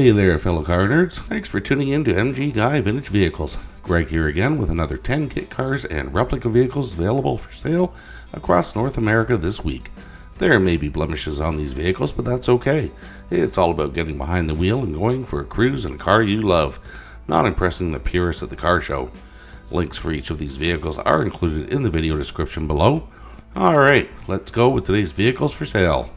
Hey there, fellow car nerds. Thanks for tuning in to MG Guy Vintage Vehicles. Greg here again with another 10 kit cars and replica vehicles available for sale across North America this week. There may be blemishes on these vehicles, but that's okay. It's all about getting behind the wheel and going for a cruise in a car you love, not impressing the purists at the car show. Links for each of these vehicles are included in the video description below. Alright, let's go with today's vehicles for sale.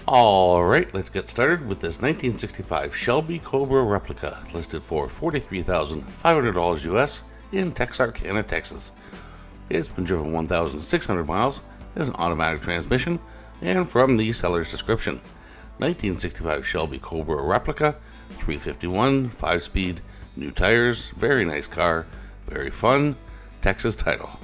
Alright, let's get started with this 1965 Shelby Cobra replica, listed for $43,500 US in Texarkana, Texas. It's been driven 1,600 miles, has an automatic transmission, and from the seller's description, 1965 Shelby Cobra replica, 351, 5-speed, new tires, very nice car, very fun, Texas title.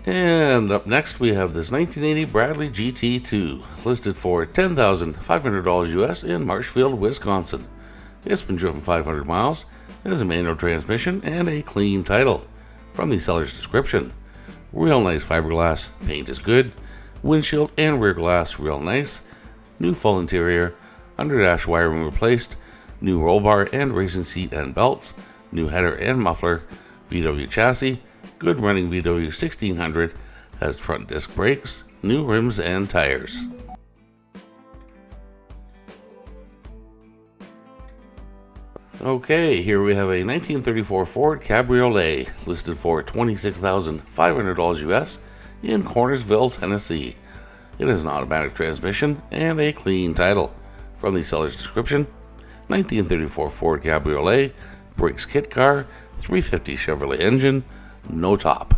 And up next we have this 1980 Bradley GT2, listed for $10,500 US in Marshfield, Wisconsin. It's been driven 500 miles, has a manual transmission, and a clean title. From the seller's description, real nice fiberglass, paint is good, windshield and rear glass real nice, new full interior, underdash wiring replaced, new roll bar and racing seat and belts, new header and muffler, VW chassis, good running VW 1600, has front disc brakes, new rims and tires. Okay, here we have a 1934 Ford Cabriolet, listed for $26,500 US in Cornersville, Tennessee. It has an automatic transmission and a clean title. From the seller's description, 1934 Ford Cabriolet, brakes kit car, 350 Chevrolet engine, no top.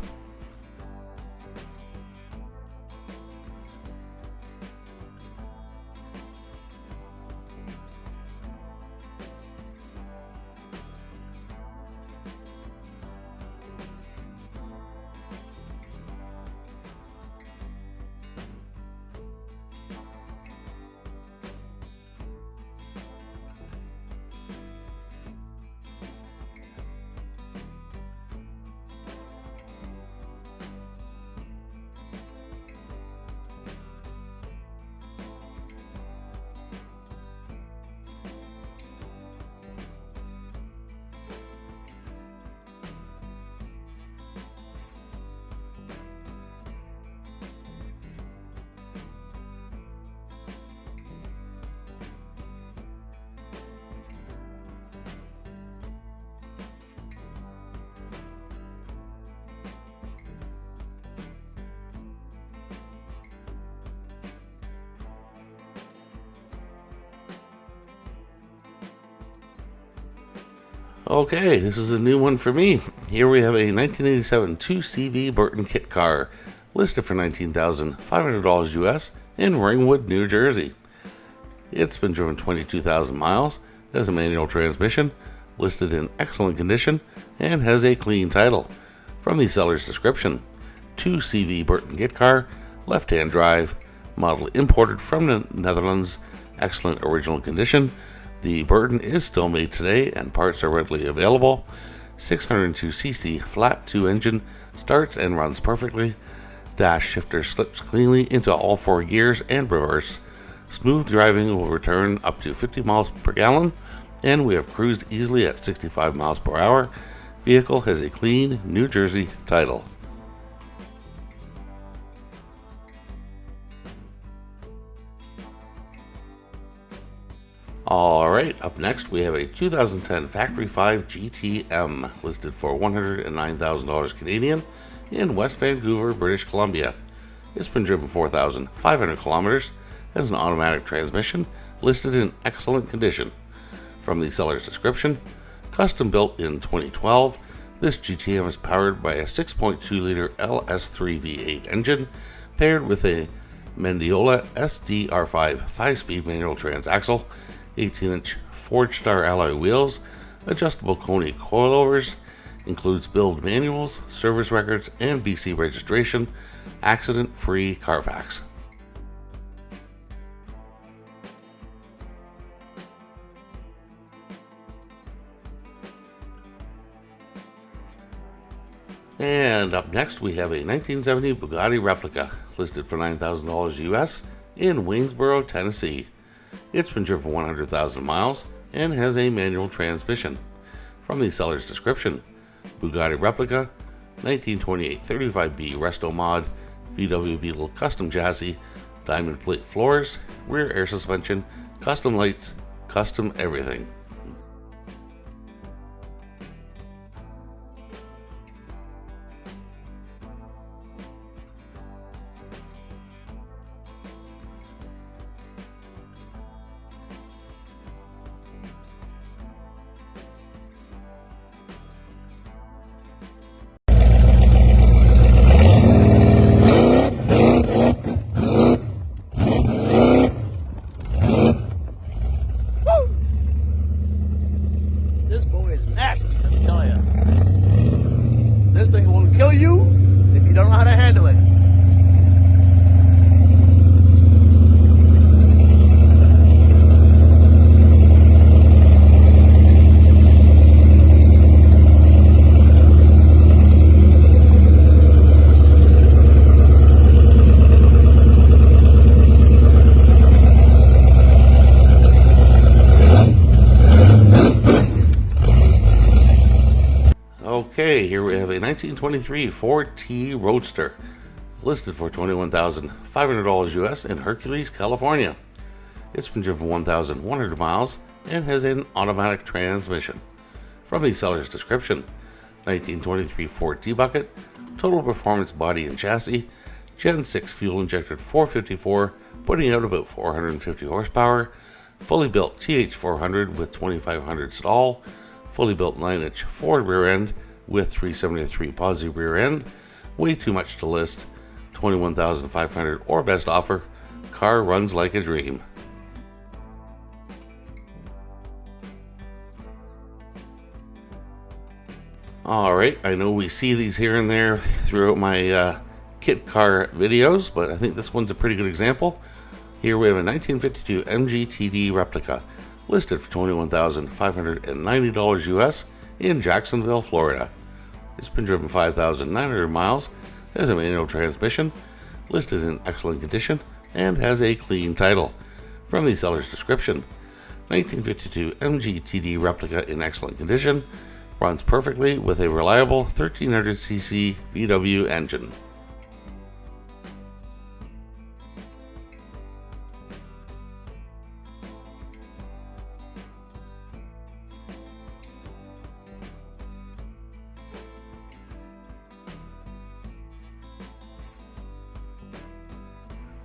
Okay, this is a new one for me. Here we have a 1987 2CV Burton kit car, listed for $19,500 US in Ringwood, New Jersey. It's been driven 22,000 miles, has a manual transmission, listed in excellent condition, and has a clean title. From the seller's description, 2CV Burton kit car, left-hand drive, model imported from the Netherlands, excellent original condition. The Burton is still made today and parts are readily available. 602cc flat 2 engine, starts and runs perfectly. Dash shifter slips cleanly into all 4 gears and reverse. Smooth driving will return up to 50 miles per gallon, and we have cruised easily at 65 miles per hour. Vehicle has a clean New Jersey title. Alright, up next we have a 2010 Factory 5 GTM listed for $109,000 Canadian in West Vancouver, British Columbia. It's been driven 4,500 kilometers, has an automatic transmission, listed in excellent condition. From the seller's description, custom built in 2012, this GTM is powered by a 6.2-liter LS3 V8 engine paired with a Mendiola SDR5 5-speed manual transaxle, 18-inch Forged Star alloy wheels, adjustable Coney coilovers, includes build manuals, service records, and BC registration, accident-free Carfax. And up next we have a 1970 Bugatti replica listed for $9,000 US in Waynesboro, Tennessee. It's been driven 100,000 miles and has a manual transmission. From the seller's description, Bugatti replica, 1928 35B resto mod, VW Beetle custom chassis, diamond plate floors, rear air suspension, custom lights, custom everything. This boy is nasty, let me tell you. This thing will kill you if you don't know how to handle it. Okay, here we have a 1923 Ford T Roadster, listed for $21,500 US in Hercules, California. It's been driven 1,100 miles and has an automatic transmission. From the seller's description, 1923 Ford T-Bucket, total performance body and chassis, Gen 6 fuel injected 454, putting out about 450 horsepower, fully built TH400 with 2500 stall, fully built 9-inch Ford rear end with 373 posi rear end, way too much to list, 21,500 or best offer, car runs like a dream. Alright, I know we see these here and there throughout my kit car videos, but I think this one's a pretty good example. Here we have a 1952 MGTD replica, listed for $21,590 US in Jacksonville, Florida. It's been driven 5,900 miles, has a manual transmission, listed in excellent condition, and has a clean title. From the seller's description, 1952 MGTD replica in excellent condition, runs perfectly with a reliable 1300cc VW engine.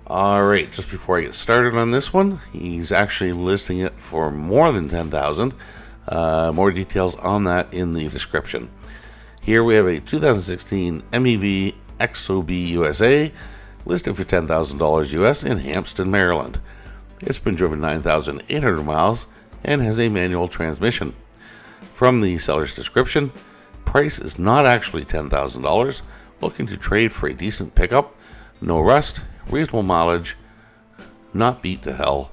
Alright, just before I get started on this one, he's actually listing it for more than $10,000. More details on that in the description. Here we have a 2016 MEV Exobusa, listed for $10,000 US in Hampton, Maryland. It's been driven 9,800 miles and has a manual transmission. From the seller's description, price is not actually $10,000. Looking to trade for a decent pickup, no rust, reasonable mileage, not beat to hell.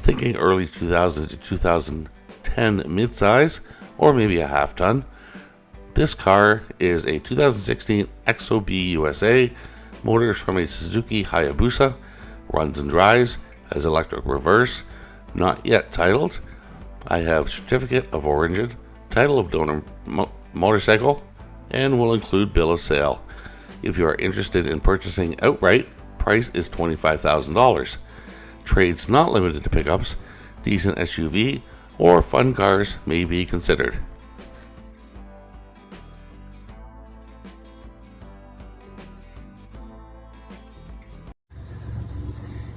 Thinking early 2000 to 2010 midsize, or maybe a half ton. This car is a 2016 Exobusa, Motors from a Suzuki Hayabusa, runs and drives, has electric reverse, not yet titled. I have certificate of origin, title of donor motorcycle, and will include bill of sale. If you are interested in purchasing outright, price is $25,000. Trades not limited to pickups, decent SUV, or fun cars may be considered.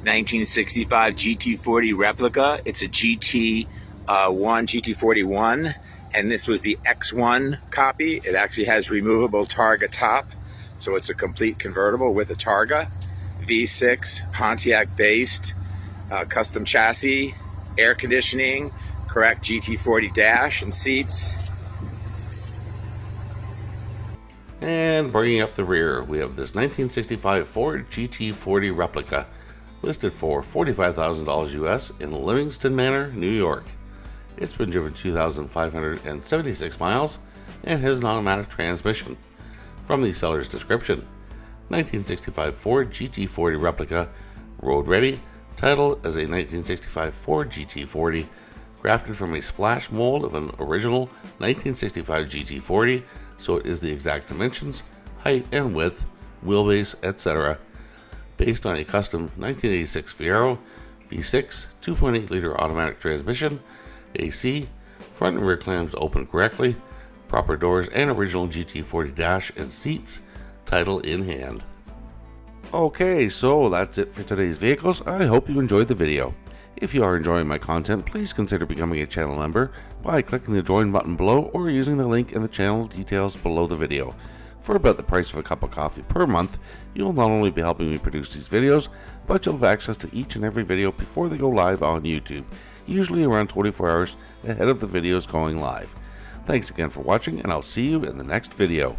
$1965 GT40 replica. It's a GT41, and this was the X1 copy. It actually has removable Targa top, so it's a complete convertible with a Targa. V6, Pontiac based, custom chassis, air conditioning, correct GT40 dash and seats. And bringing up the rear, we have this 1965 Ford GT40 replica, listed for $45,000 US in Livingston Manor, New York. It's been driven 2,576 miles and has an automatic transmission. From the seller's description, 1965 Ford GT40 replica, road ready, titled as a 1965 Ford GT40, grafted from a splash mold of an original 1965 GT40, so it is the exact dimensions, height and width, wheelbase, etc. Based on a custom 1986 Fiero V6 2.8 liter automatic transmission, AC, front and rear clams open correctly, proper doors, and original GT40 dash and seats, title in hand. Okay, so that's it for today's vehicles. I hope you enjoyed the video. If you are enjoying my content, please consider becoming a channel member by clicking the join button below or using the link in the channel details below the video. For about the price of a cup of coffee per month, you will not only be helping me produce these videos, but you'll have access to each and every video before they go live on YouTube, usually around 24 hours ahead of the videos going live. Thanks again for watching, and I'll see you in the next video.